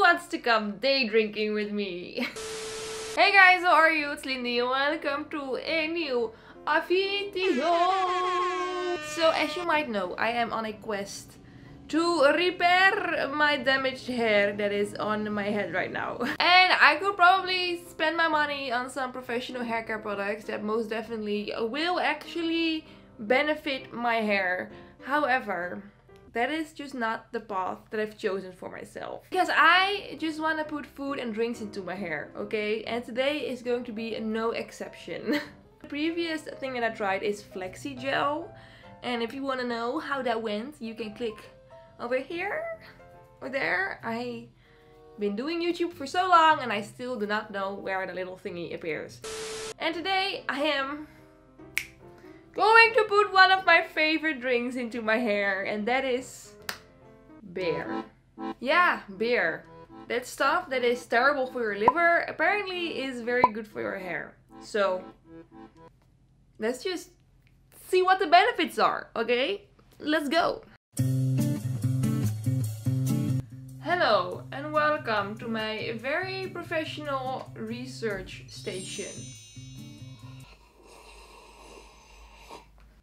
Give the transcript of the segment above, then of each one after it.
wants to come day drinking with me? Hey guys, how are you? It's Lindy. Welcome to a new video. So as you might know, I am on a quest to repair my damaged hair that is on my head right now. And I could probably spend my money on some professional hair care products that most definitely will actually benefit my hair. However, that is just not the path that I've chosen for myself. Because I just want to put food and drinks into my hair, okay? And today is going to be no exception. The previous thing that I tried is flexi gel. And if you want to know how that went, you can click over here or there. I've been doing YouTube for so long and I still do not know where the little thingy appears. And today I am going to put one of my favorite drinks into my hair, and that is beer. Yeah, beer. That stuff that is terrible for your liver apparently is very good for your hair. So let's just see what the benefits are, okay? Let's go. Hello and welcome to my very professional research station.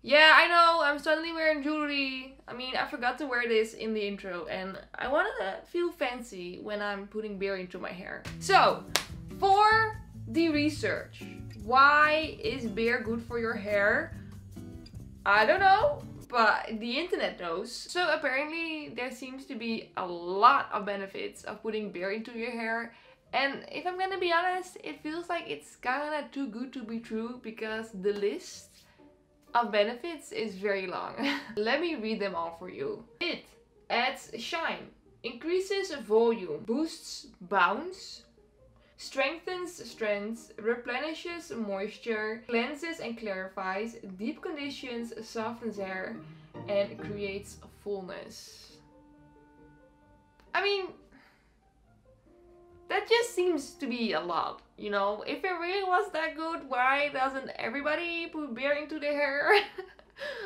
Yeah, I know, I'm suddenly wearing jewelry. I mean, I forgot to wear this in the intro and I wanted to feel fancy when I'm putting beer into my hair. So, for the research, why is beer good for your hair? I don't know, but the internet knows. So apparently there seems to be a lot of benefits of putting beer into your hair. And if I'm gonna be honest, it feels like it's kinda too good to be true because the list of benefits is very long. Let me read them all for you. It adds shine, increases volume, boosts bounce, strengthens strands, replenishes moisture, cleanses and clarifies, deep conditions, softens hair, and creates fullness. I mean, that just seems to be a lot, you know? If it really was that good, why doesn't everybody put beer into their hair?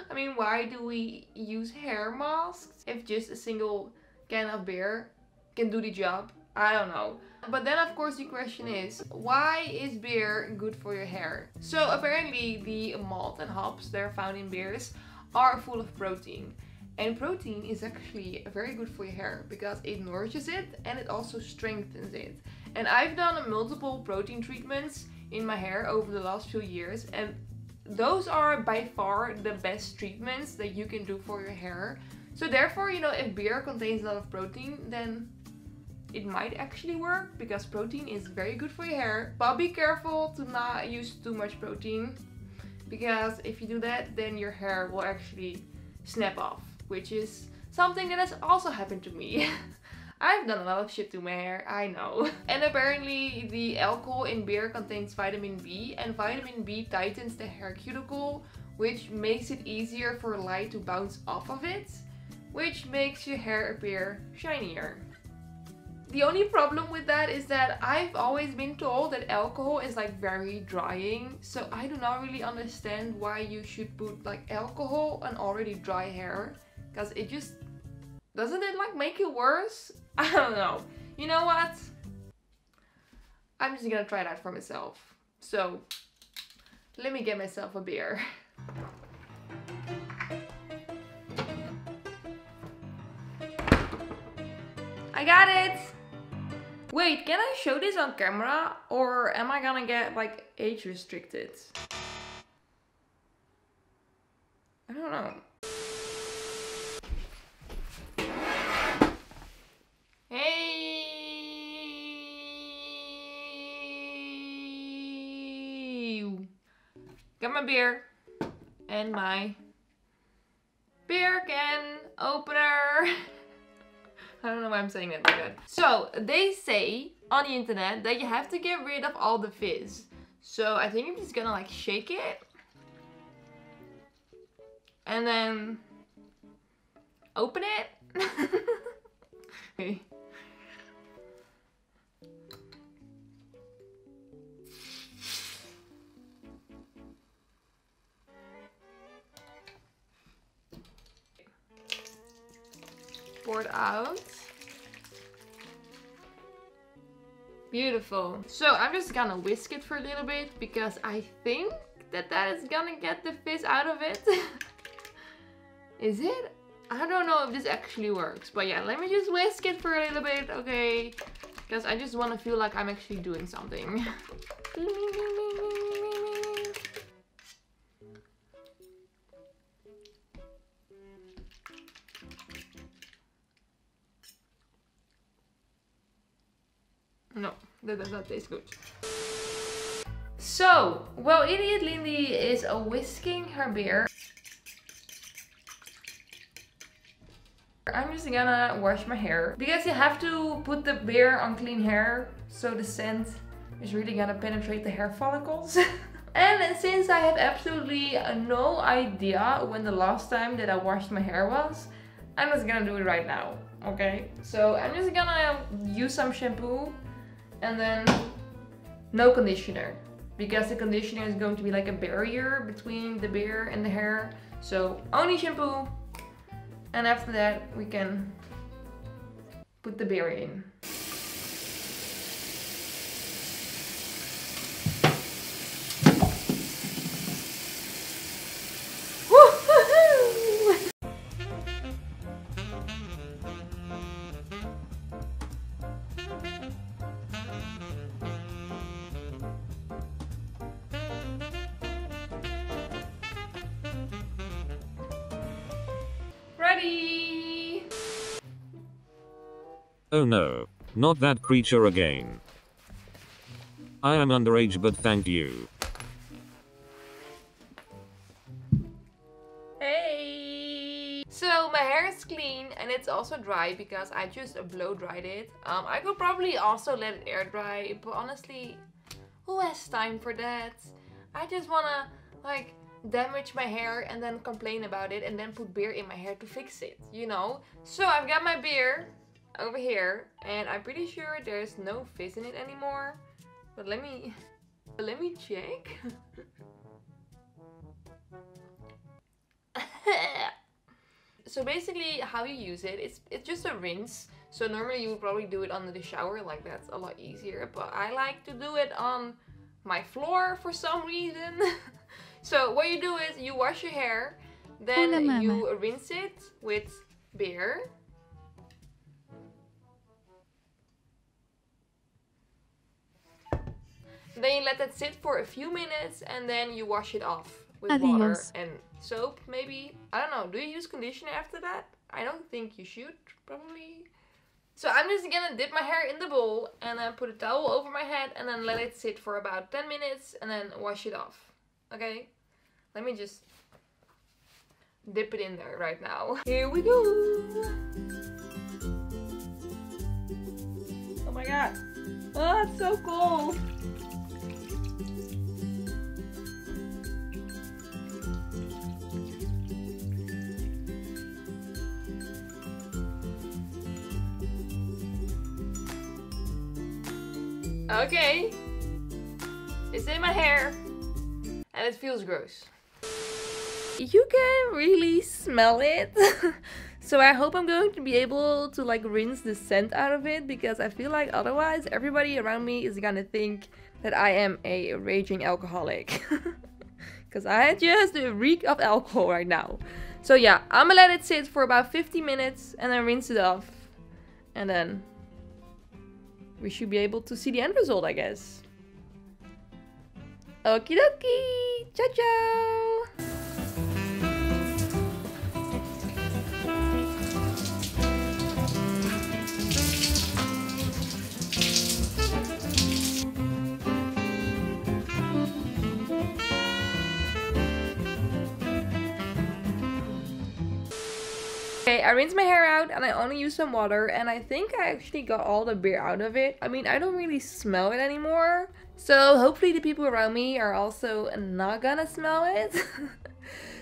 I mean, why do we use hair masks if just a single can of beer can do the job? I don't know. But then of course the question is, why is beer good for your hair? So apparently the malt and hops that are found in beers are full of protein. And protein is actually very good for your hair because it nourishes it and it also strengthens it. And I've done multiple protein treatments in my hair over the last few years, and those are by far the best treatments that you can do for your hair. So therefore, you know, if beer contains a lot of protein, then it might actually work because protein is very good for your hair. But be careful to not use too much protein, because if you do that, then your hair will actually snap off, which is something that has also happened to me. I've done a lot of shit to my hair, I know. And apparently the alcohol in beer contains vitamin B, and vitamin B tightens the hair cuticle, which makes it easier for light to bounce off of it, which makes your hair appear shinier. The only problem with that is that I've always been told that alcohol is like very drying, so I do not really understand why you should put like alcohol on already dry hair, because it just doesn't it like make it worse? I don't know. You know what? I'm just gonna try that for myself. So let me get myself a beer. I got it! Wait, can I show this on camera or am I gonna get like age restricted? I don't know. Hey! Got my beer and my beer can opener. I don't know why I'm saying that like that. So, they say on the internet that you have to get rid of all the fizz. So, I think I'm just gonna like shake it. And then open it. Okay. Pour it out. Beautiful. So I'm just gonna whisk it for a little bit because I think that is gonna get the fizz out of it. Is it? I don't know if this actually works, but yeah, let me just whisk it for a little bit, okay? Because I just want to feel like I'm actually doing something. No, that does not taste good. So, while Idiot Lindy is whisking her beer, I'm just gonna wash my hair. Because you have to put the beer on clean hair, so the scent is really gonna penetrate the hair follicles. And since I have absolutely no idea when the last time that I washed my hair was, I'm just gonna do it right now, okay? So I'm just gonna use some shampoo and then no conditioner. Because the conditioner is going to be like a barrier between the beer and the hair. So only shampoo. And after that we can put the beer in. Ready! Oh no, not that creature again. I am underage, but thank you. Hey! So my hair is clean and it's also dry because I just blow dried it. I could probably also let it air dry, but honestly, who has time for that? I just wanna like damage my hair and then complain about it and then put beer in my hair to fix it, you know? So I've got my beer over here and I'm pretty sure there's no fizz in it anymore. But let me check. So basically how you use it, it's just a rinse. So normally you would probably do it under the shower, like that's a lot easier. But I like to do it on my floor for some reason. So what you do is you wash your hair, then you rinse it with beer. Then you let that sit for a few minutes and then you wash it off with water and soap maybe. I don't know, do you use conditioner after that? I don't think you should, probably. So I'm just gonna dip my hair in the bowl and then put a towel over my head and then let it sit for about 10 minutes and then wash it off. Okay, let me just dip it in there right now. Here we go. Oh my god. Oh, it's so cold. Okay, it's in my hair and it feels gross. You can really smell it. So I hope I'm going to be able to like rinse the scent out of it, because I feel like otherwise everybody around me is gonna think that I am a raging alcoholic. Because I just reek of alcohol right now. So yeah, I'm gonna let it sit for about 50 minutes and then rinse it off. And then we should be able to see the end result, I guess. Okie dokie! Ciao ciao! Okay, I rinsed my hair out and I only used some water and I think I actually got all the beer out of it. I mean, I don't really smell it anymore. So hopefully the people around me are also not gonna smell it.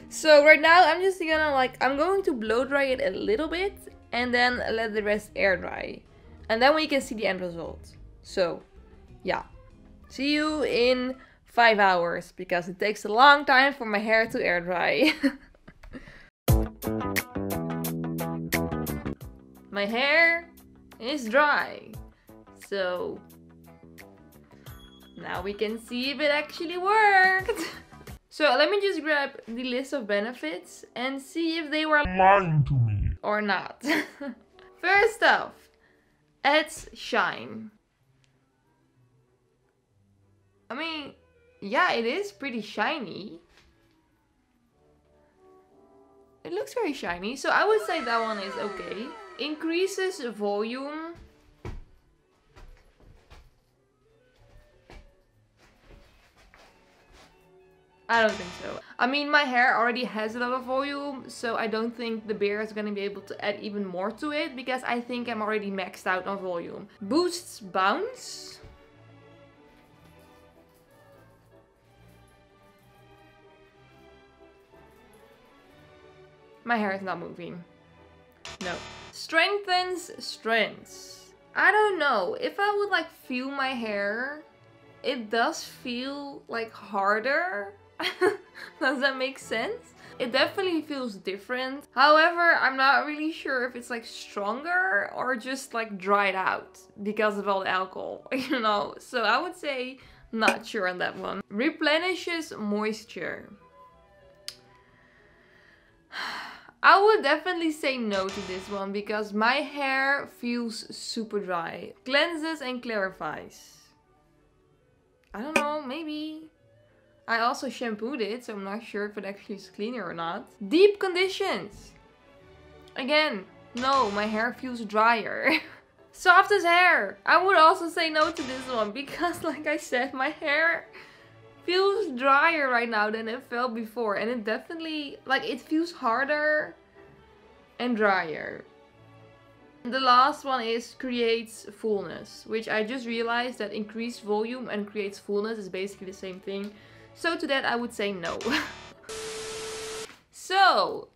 So right now I'm just gonna I'm going to blow dry it a little bit and then let the rest air dry. And then we can see the end result. So yeah, see you in 5 hours because it takes a long time for my hair to air dry. My hair is dry, so Now we can see if it actually worked. So let me just grab the list of benefits and see if they were lying to me or not. First off, adds shine. I mean, yeah, it is pretty shiny. It looks very shiny, so I would say that one is okay. Increases volume. I don't think so. I mean, my hair already has a lot of volume, so I don't think the beer is gonna be able to add even more to it, because I think I'm already maxed out on volume. Boosts bounce. My hair is not moving. No. Strengthens strengths. I don't know. If I would like feel my hair, it does feel like harder. Does that make sense? It definitely feels different. However, I'm not really sure if it's like stronger or just like dried out because of all the alcohol, you know? So I would say not sure on that one. Replenishes moisture. I would definitely say no to this one because my hair feels super dry. Cleanses and clarifies. I don't know, maybe. I also shampooed it, so I'm not sure if it actually is cleaner or not. Deep conditions. Again, no, my hair feels drier. Soft as hair. I would also say no to this one because, like I said, my hair feels drier right now than it felt before. And it definitely, like, it feels harder and drier. The last one is creates fullness, which I just realized that increased volume and creates fullness is basically the same thing. So to that I would say no. So,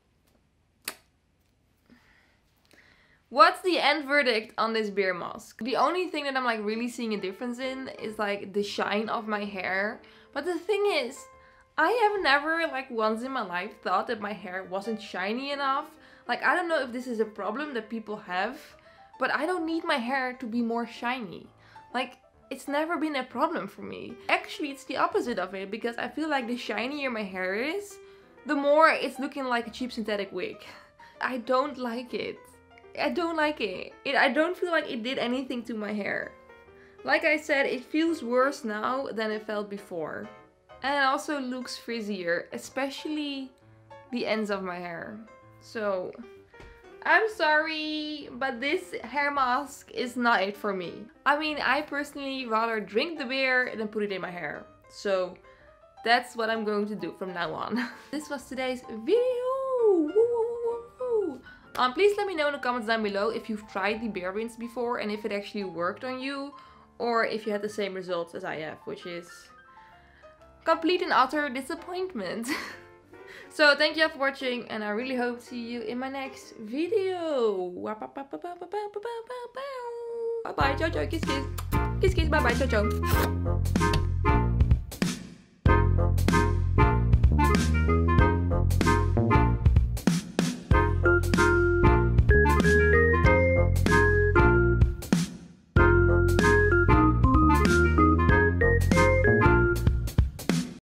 what's the end verdict on this beer mask? The only thing that I'm like really seeing a difference in is like the shine of my hair. But the thing is, I have never like once in my life thought that my hair wasn't shiny enough. Like, I don't know if this is a problem that people have, but I don't need my hair to be more shiny. Like, it's never been a problem for me. Actually, it's the opposite of it, because I feel like the shinier my hair is, the more it's looking like a cheap synthetic wig. I don't like it. I don't like it. I don't feel like it did anything to my hair. Like I said, it feels worse now than it felt before. And it also looks frizzier, especially the ends of my hair. So, I'm sorry, but this hair mask is not it for me. I mean, I personally rather drink the beer than put it in my hair. So, that's what I'm going to do from now on. This was today's video. Please let me know in the comments down below if you've tried the beer rinse before and if it actually worked on you. Or if you had the same results as I have, which is complete and utter disappointment. So thank you all for watching, and I really hope to see you in my next video. Bye bye, ciao ciao, kiss kiss. Kiss kiss, bye bye, ciao ciao.